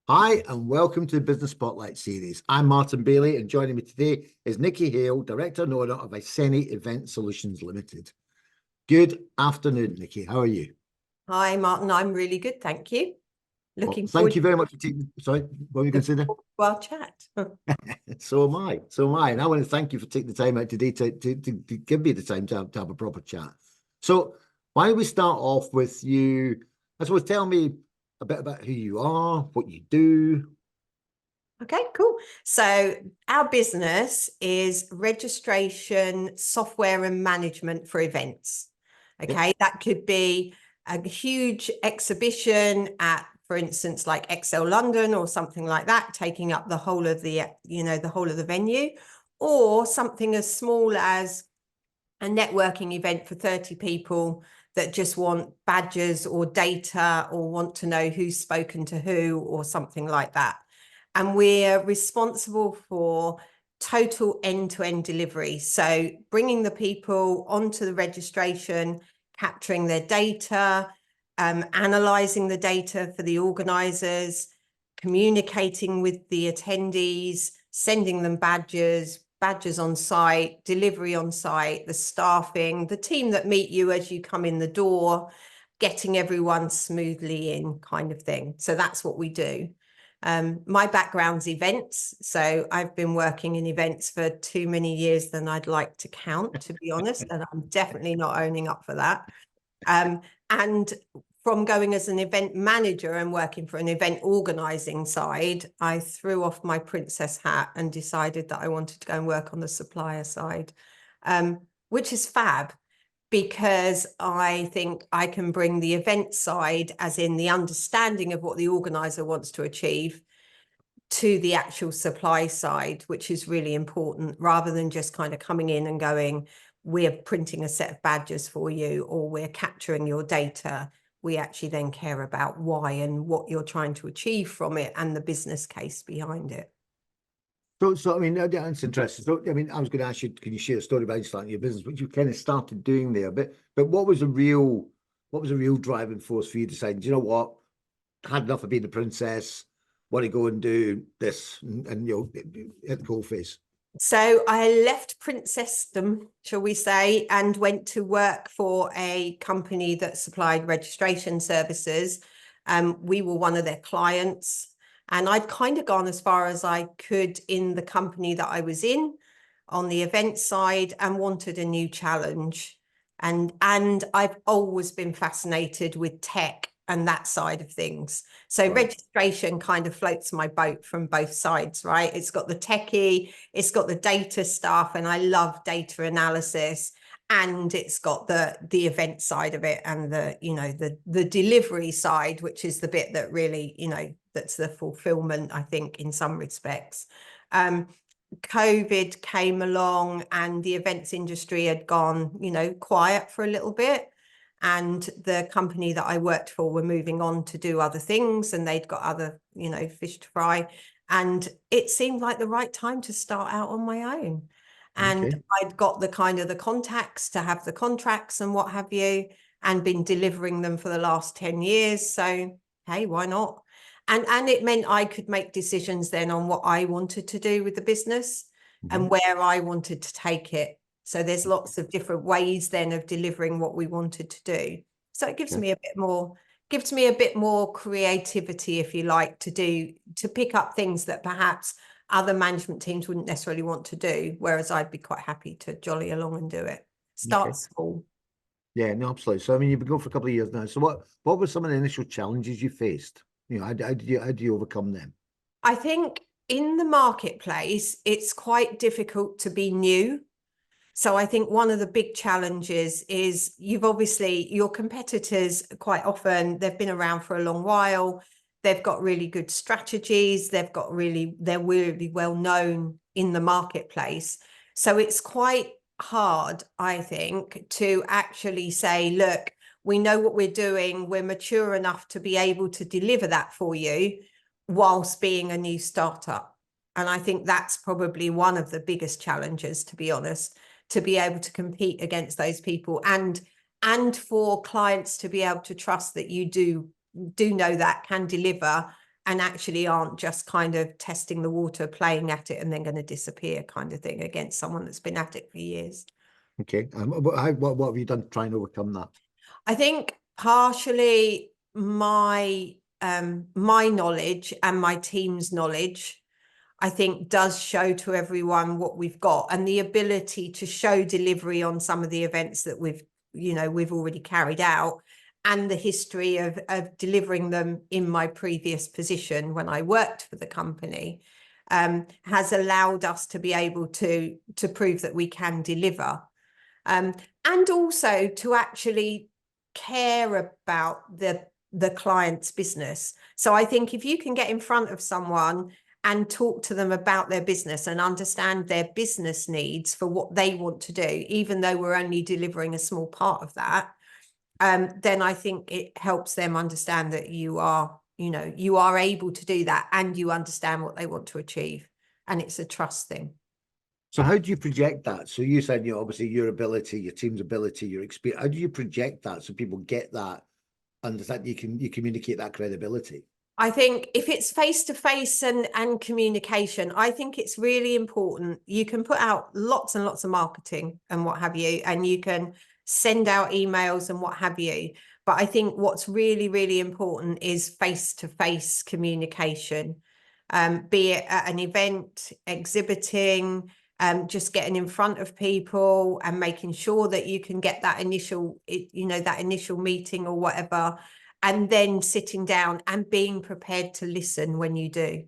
Hi, and welcome to the Business Spotlight series. I'm Martin Bailey, and joining me today is Nicky Hale, Director and Owner of Iceni Event Solutions Limited. Good afternoon, Nicky. How are you? Hi, Martin. I'm really good, thank you. Well, Looking thank forward you very much for taking. Sorry, what were you going to say there? to our chat. So am I. So am I. And I want to thank you for taking the time out today to give me the time to have a proper chat. So, why don't we start off with you? I suppose tell me a bit about who you are, what you do. Okay, cool. So our business is registration, software and management for events. Yep. Okay, that could be a huge exhibition at, for instance, like Excel London or something like that, taking up the whole of the whole of the venue, or something as small as a networking event for 30 people that just want badges or data or want to know who's spoken to who or something like that. And we're responsible for total end-to-end delivery. So bringing the people onto the registration, capturing their data, analysing the data for the organisers, communicating with the attendees, sending them badges on site, delivery on site, the staffing, the team that meet you as you come in the door, getting everyone smoothly in kind of thing. So that's what we do. My background's events. So I've been working in events for too many years than I'd like to count, to be honest. And I'm definitely not owning up for that. And from going as an event manager and working for an event organizing side, I threw off my princess hat and decided that I wanted to go and work on the supplier side, which is fab, because I think I can bring the event side, as in the understanding of what the organizer wants to achieve, to the actual supply side, which is really important, rather than just kind of coming in and going, we're printing a set of badges for you, or we're capturing your data. We actually then care about why and what you're trying to achieve from it and the business case behind it. So I mean, that's interesting. So, I mean, I was going to ask you, can you share a story about starting your business, which you kind of started doing there? But what was the real driving force for you deciding, you know what, I had enough of being a princess, want to go and do this, and hit the coal face. So I left princessdom, shall we say, and went to work for a company that supplied registration services. We were one of their clients, and I'd kind of gone as far as I could in the company that I was in on the event side and wanted a new challenge. And I've always been fascinated with tech and that side of things. So Right. registration kind of floats my boat from both sides, right? It's got the techie, it's got the data stuff, and I love data analysis, and it's got the event side of it, and the delivery side, which is the bit that really, that's the fulfillment, I think, in some respects. COVID came along and the events industry had gone, quiet for a little bit. And the company that I worked for were moving on to do other things, and they'd got other, fish to fry. And it seemed like the right time to start out on my own. And Okay. I'd got the kind of the contacts to have the contracts and what have you, and been delivering them for the last 10 years. So, hey, why not? And it meant I could make decisions then on what I wanted to do with the business and where I wanted to take it. So there's lots of different ways then of delivering what we wanted to do. So it gives me a bit more creativity, if you like, to pick up things that perhaps other management teams wouldn't necessarily want to do, whereas I'd be quite happy to jolly along and do it. Okay. Start small. Yeah, no, absolutely. So I mean, you've been going for a couple of years now. So what were some of the initial challenges you faced? How did you overcome them? I think in the marketplace, it's quite difficult to be new. So I think one of the big challenges is your competitors quite often, they've been around for a long while. They've got really good strategies. They're really well known in the marketplace. So it's quite hard, I think, to actually say, look, we know what we're doing. We're mature enough to be able to deliver that for you whilst being a new startup. And I think that's probably one of the biggest challenges, to be honest, to be able to compete against those people, and for clients to be able to trust that you do know that can deliver and actually aren't just kind of testing the water, playing at it, and then going to disappear kind of thing against someone that's been at it for years. Okay. What have you done to try and overcome that? I think partially my my knowledge and my team's knowledge, I think, does show to everyone what we've got, and the ability to show delivery on some of the events that we've already carried out, and the history of delivering them in my previous position when I worked for the company, has allowed us to be able to prove that we can deliver, and also to actually care about the client's business. So I think if you can get in front of someone and talk to them about their business and understand their business needs for what they want to do, even though we're only delivering a small part of that, then I think it helps them understand that you are able to do that, and you understand what they want to achieve. And it's a trust thing. So how do you project that? So you said, obviously your ability, your team's ability, your experience. How do you project that so people get that, understand you communicate that credibility? I think if it's face-to-face and communication, I think it's really important. You can put out lots and lots of marketing and what have you, and you can send out emails and what have you. But I think what's really, really important is face-to-face communication, be it at an event, exhibiting, just getting in front of people and making sure that you can get that initial meeting or whatever, and then sitting down and being prepared to listen when you do,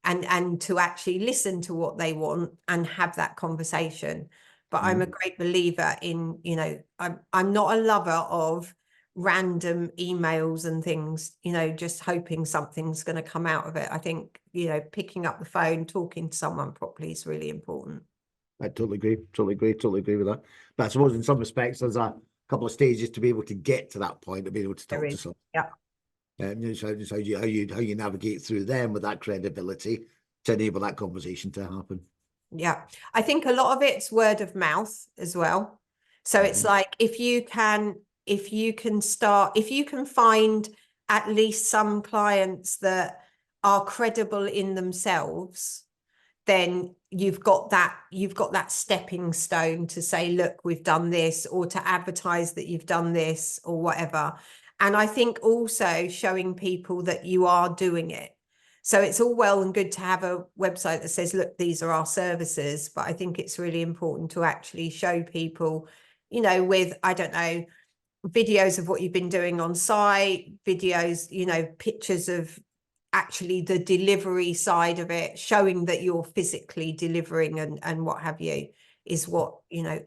and to actually listen to what they want and have that conversation. But I'm a great believer in, I'm not a lover of random emails and things, just hoping something's going to come out of it. I think, picking up the phone, talking to someone properly is really important. I totally agree with that. But I suppose in some respects, there's a couple of stages to be able to get to that point of being able to talk to someone. Yeah. So how you navigate through them with that credibility to enable that conversation to happen. Yeah, I think a lot of it's word of mouth as well. So it's like if you can find at least some clients that are credible in themselves, then you've got that stepping stone to say, look, we've done this, or to advertise that you've done this or whatever. And I think also showing people that you are doing it. So it's all well and good to have a website that says, look, these are our services, but I think it's really important to actually show people, with, I don't know, videos of what you've been doing on site, videos, pictures of actually the delivery side of it, showing that you're physically delivering and what have you, is what,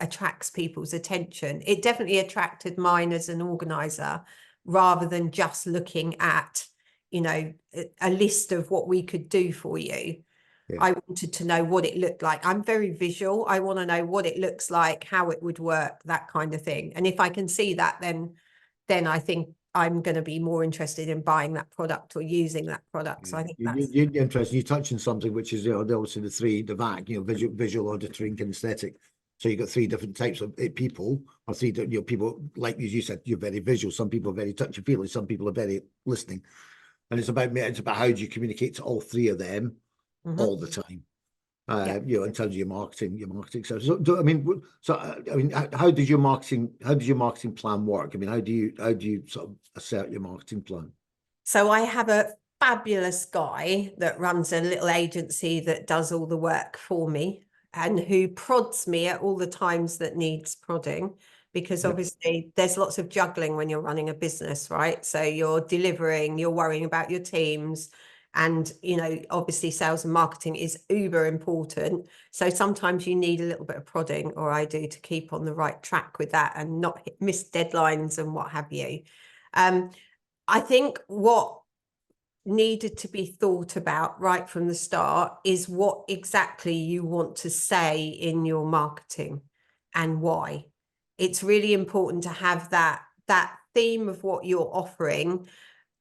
attracts people's attention. It definitely attracted mine as an organizer, rather than just looking at, a list of what we could do for you. Yeah. I wanted to know what it looked like. I'm very visual. I want to know what it looks like, how it would work, that kind of thing. And if I can see that, then I think I'm going to be more interested in buying that product or using that product. So I think that's interesting. You touch on something which is, obviously the VAC, visual, auditory, and kinesthetic. So you've got three different types of people, or three, people, like as you said, you're very visual. Some people are very touchy-feely. Some people are very listening. And it's about how do you communicate to all three of them all the time? In terms of your marketing stuff. How does your marketing plan work? How do you sort of assert your marketing plan? So I have a fabulous guy that runs a little agency that does all the work for me, and who prods me at all the times that needs prodding, because obviously there's lots of juggling when you're running a business, right? So you're delivering, you're worrying about your teams, and, obviously sales and marketing is uber important. So sometimes you need a little bit of prodding, or I do, to keep on the right track with that and not miss deadlines and what have you. I think what needed to be thought about right from the start is what exactly you want to say in your marketing and why. It's really important to have that theme of what you're offering,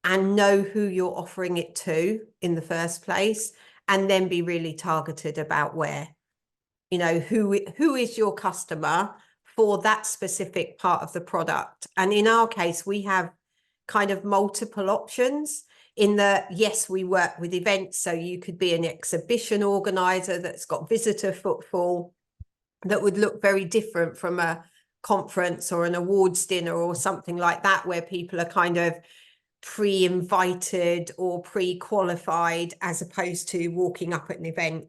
and know who you're offering it to in the first place, and then be really targeted about where, who is your customer for that specific part of the product. And in our case, we have kind of multiple options. Yes, we work with events, so you could be an exhibition organizer that's got visitor footfall that would look very different from a conference or an awards dinner or something like that, where people are kind of pre-invited or pre-qualified as opposed to walking up at an event.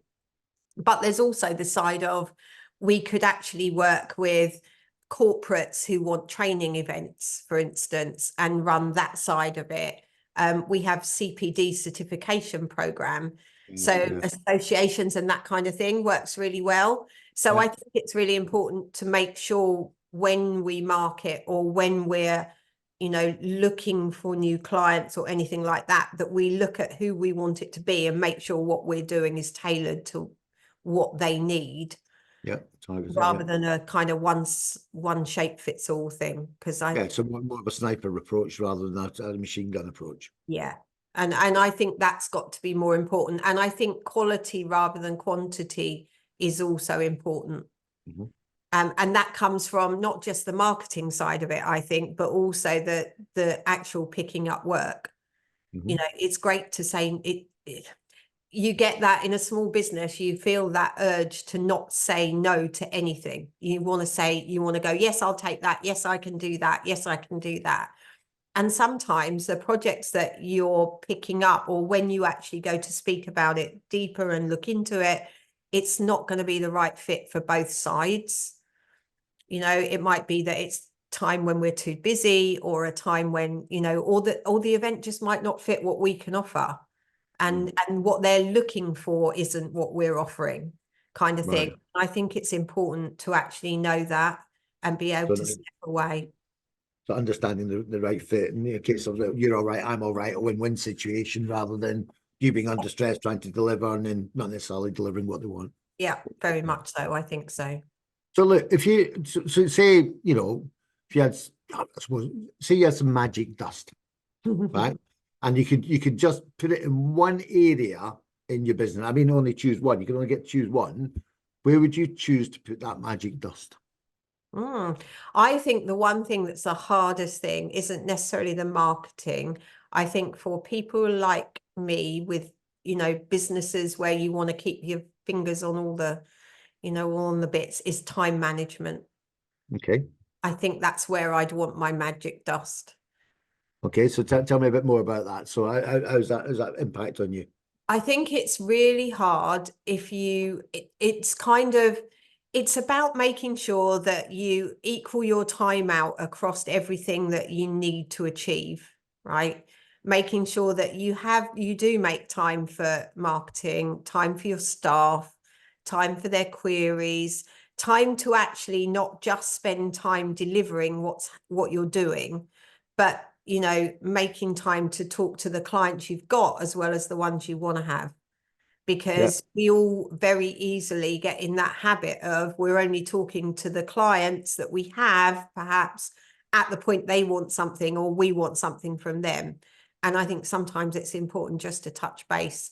But there's also the side of, we could actually work with corporates who want training events, for instance, and run that side of it. We have CPD certification program. So associations and that kind of thing works really well. So I think it's really important to make sure when we market or when we're, looking for new clients or anything like that, that we look at who we want it to be and make sure what we're doing is tailored to what they need. Yeah, rather than a kind of one shape fits all thing. Because so more of a sniper approach rather than a machine gun approach. Yeah. And I think that's got to be more important. And I think quality rather than quantity is also important. Mm-hmm. And that comes from not just the marketing side of it, I think, but also the actual picking up work. Mm-hmm. It's great to say you get that in a small business, you feel that urge to not say no to anything. You want to go, yes, I'll take that. Yes, I can do that. Yes, I can do that. And sometimes the projects that you're picking up, or when you actually go to speak about it deeper and look into it, it's not going to be the right fit for both sides. It might be that it's time when we're too busy, or a time when, or the event just might not fit what we can offer. And what they're looking for isn't what we're offering, kind of thing. I think it's important to actually know that and be able to step away. So understanding the right fit in the case of you're all right, I'm all right, a win-win situation, rather than you being under stress trying to deliver and then not necessarily delivering what they want. Yeah, very much so. I think so. So look, if you say, if you had, I suppose, say you had some magic dust, right? And you could just put it in one area in your business. I mean, only choose one. You can only choose one. Where would you choose to put that magic dust? I think the one thing that's the hardest thing isn't necessarily the marketing. I think for people like me with, businesses where you want to keep your fingers on all the, on the bits, is time management. Okay. I think that's where I'd want my magic dust. Okay, so tell me a bit more about that. So how's that impact on you? I think it's really hard if it's about making sure that you equal your time out across everything that you need to achieve, right? Making sure that you do make time for marketing, time for your staff, time for their queries, time to actually not just spend time delivering what you're doing, but making time to talk to the clients you've got as well as the ones you want to have. Because we all very easily get in that habit of we're only talking to the clients that we have, perhaps at the point they want something or we want something from them. And I think sometimes it's important just to touch base.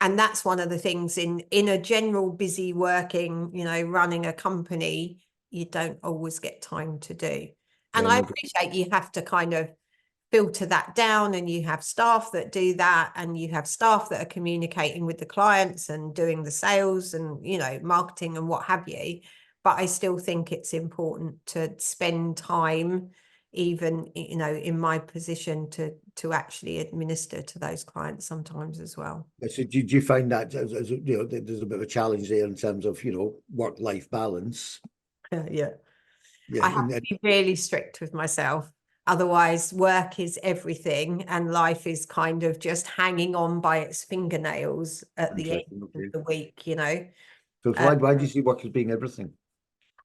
And that's one of the things in a general busy working, running a company, you don't always get time to do. And I appreciate you have to kind of filter that down, and you have staff that do that, and you have staff that are communicating with the clients and doing the sales and, marketing and what have you. But I still think it's important to spend time, even, in my position, to actually administer to those clients sometimes as well. So did you find that as there's a bit of a challenge there in terms of, work-life balance? Yeah. Yeah. I have to be really strict with myself. Otherwise, work is everything and life is kind of just hanging on by its fingernails at the end of the week, So why do you see work as being everything?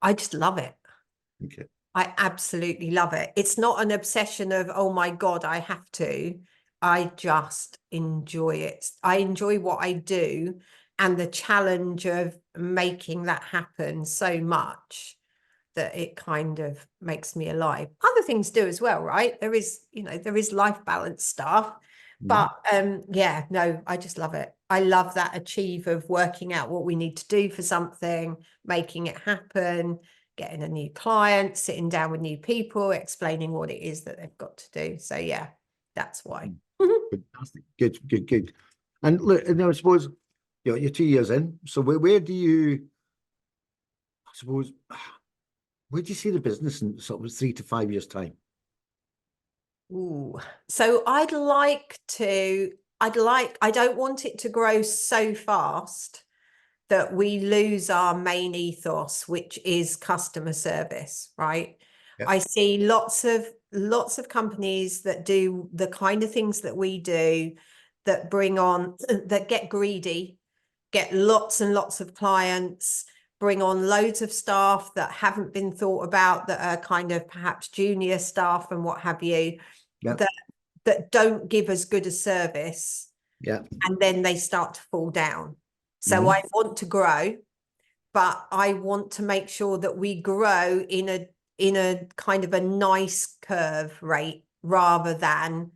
I just love it. Okay. I absolutely love it. It's not an obsession of, oh my God, I have to. I just enjoy it. I enjoy what I do and the challenge of making that happen so much that it kind of makes me alive. Other things do as well, right? There is life balance stuff. But I just love it. I love that achieve of working out what we need to do for something, making it happen, getting a new client, sitting down with new people, explaining what it is that they've got to do. So yeah, that's why. Fantastic. Good. And look, and I suppose, you're 2 years in. So where do you, I suppose, where do you see the business in sort of 3 to 5 years' time? Ooh. So I don't want it to grow so fast that we lose our main ethos, which is customer service, right? Yeah. I see lots of companies that do the kind of things that we do, that bring on, that get greedy, get lots and lots of clients, bring on loads of staff that haven't been thought about, that are kind of perhaps junior staff and what have you, Yeah. that don't give as good a service, Yeah. and then they start to fall down. So I want to grow, but I want to make sure that we grow in a kind of a nice curve rate, rather than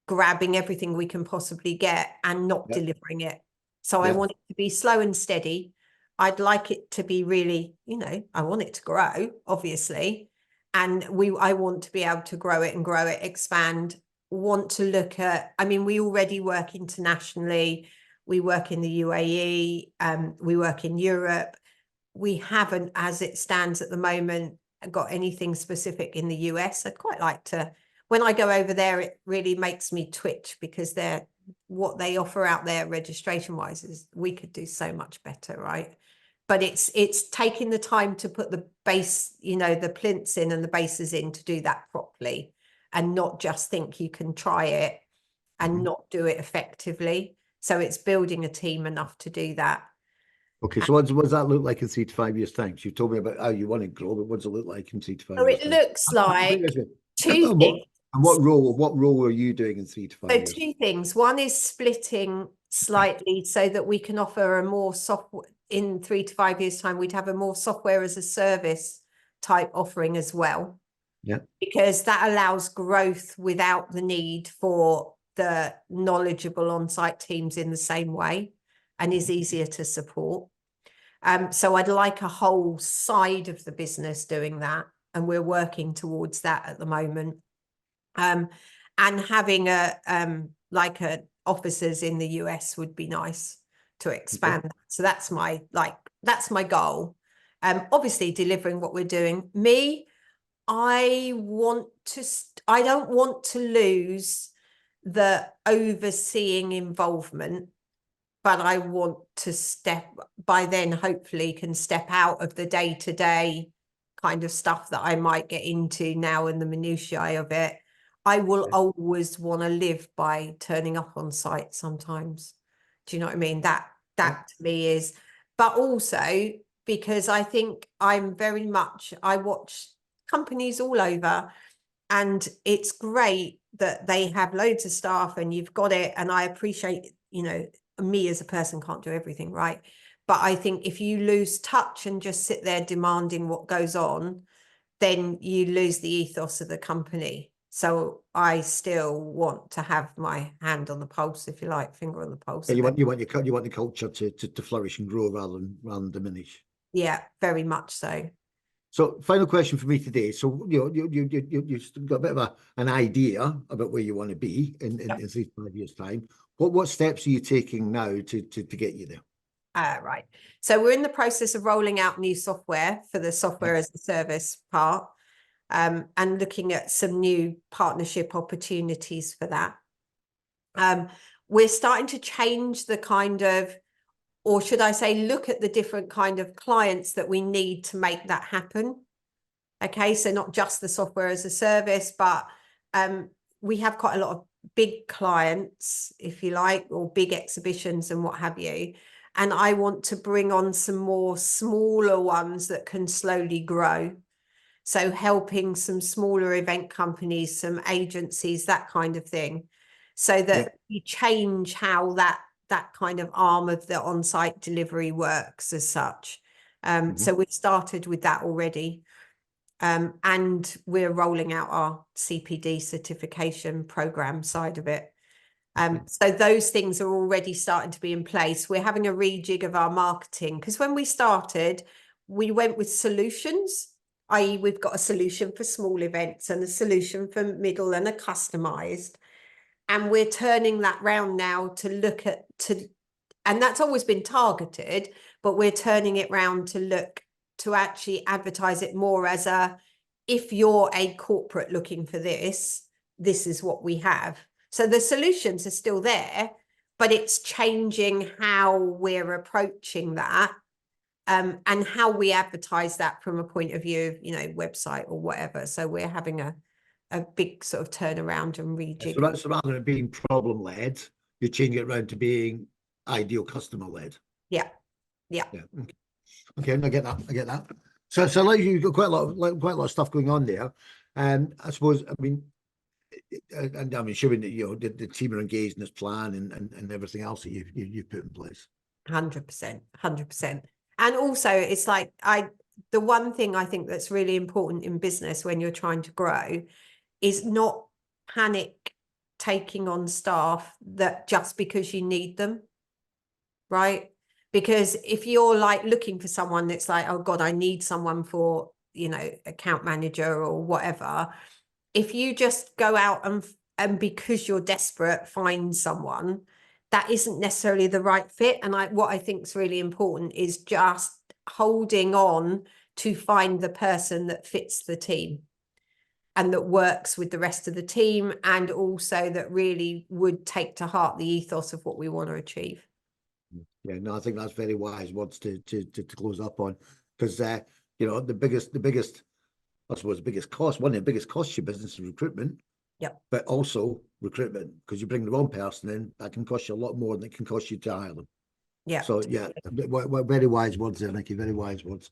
grabbing everything we can possibly get and not Yeah. delivering it. So I Yeah. want it to be slow and steady. I'd like it to be really, I want it to grow, obviously. And I want to be able to grow it, expand, want to look at, we already work internationally. We work in the UAE, we work in Europe. We haven't, as it stands at the moment, got anything specific in the US. I'd quite like to, when I go over there, it really makes me twitch, because what they offer out there registration wise is, we could do so much better, right? But it's taking the time to put the base, the plinths in and the bases in, to do that properly, and not just think you can try it and not do it effectively. So it's building a team enough to do that. Okay, so what does that look like in 3 to 5 years' time? So you told me about how you want to grow, but what does it look like in 3 to 5 So years' it time? looks like two And things. what role are you doing in 3 to 5 years? Two things. One is splitting slightly so that we can offer a more software in 3 to 5 years' time. We'd have a more software as a service type offering as well. Yeah. Because that allows growth without the need for the knowledgeable on-site teams in the same way, and is easier to support. So I'd like a whole side of the business doing that, and we're working towards that at the moment. And having officers in the US would be nice to expand. Okay. So that's my goal. Obviously delivering what we're doing. I don't want to lose the overseeing involvement, but I want to by then hopefully can step out of the day-to-day kind of stuff that I might get into now, in the minutiae of it. I will always want to live by turning up on site sometimes. Do you know what I mean? That to me is, but also because I think I watch companies all over, and it's great that they have loads of staff and you've got it. And I appreciate, me as a person can't do everything, right? But I think if you lose touch and just sit there demanding what goes on, then you lose the ethos of the company. So I still want to have my hand on the pulse, if you like, finger on the pulse. Yeah, you want the culture to flourish and grow rather than diminish. Yeah, very much so. So, final question for me today. So, you've got a bit of an idea about where you want to be in 3 to 5 years' time. What steps are you taking now to get you there? Right. So we're in the process of rolling out new software for the software as a service part, and looking at some new partnership opportunities for that. We're starting to change the kind of, or should I say, look at the different kind of clients that we need to make that happen. Okay, so not just the software as a service, but we have quite a lot of big clients, if you like, or big exhibitions and what have you. And I want to bring on some more smaller ones that can slowly grow. So helping some smaller event companies, some agencies, that kind of thing, so that we change how that kind of arm of the on-site delivery works as such. So we've started with that already. And we're rolling out our CPD certification program side of it. So those things are already starting to be in place. We're having a rejig of our marketing, because when we started, we went with solutions, i.e. we've got a solution for small events and a solution for middle and a customized. And we're turning that round now to look at, and that's always been targeted, but we're turning it round to look to actually advertise it more as if you're a corporate looking for this, this is what we have. So the solutions are still there, but it's changing how we're approaching that, and how we advertise that from a point of view of, website or whatever. So we're having a big sort of turnaround and rejig. So that's rather than being problem led, you're changing it around to being ideal customer led. Yeah. Okay, I get that. So like you've got quite a lot of stuff going on there, and I suppose and I'm assuming that the team are engaged in this plan and everything else that you've put in place. 100%. And also, it's like the one thing I think that's really important in business when you're trying to grow is not panic taking on staff that just because you need them, right? Because if you're like looking for someone that's like, oh God, I need someone for, account manager or whatever, if you just go out and because you're desperate, find someone, that isn't necessarily the right fit. And what I think is really important is just holding on to find the person that fits the team and that works with the rest of the team, and also that really would take to heart the ethos of what we want to achieve. Yeah, no, I think that's very wise words to close up on, because the biggest, I suppose, the biggest cost, one of the biggest costs your business is recruitment. Yep. But also recruitment, because you bring the wrong person in, that can cost you a lot more than it can cost you to hire them. Yeah. So yeah, very wise words there, Nicky. Very wise words.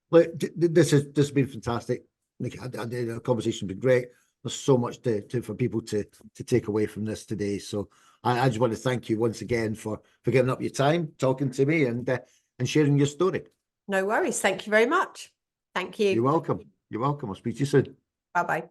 Look, this has been fantastic, Nicky. The conversation's been great. There's so much for people to take away from this today. So I just want to thank you once again for giving up your time, talking to me, and sharing your story. No worries. Thank you very much. Thank you. You're welcome. You're welcome. I'll speak to you soon. Bye-bye.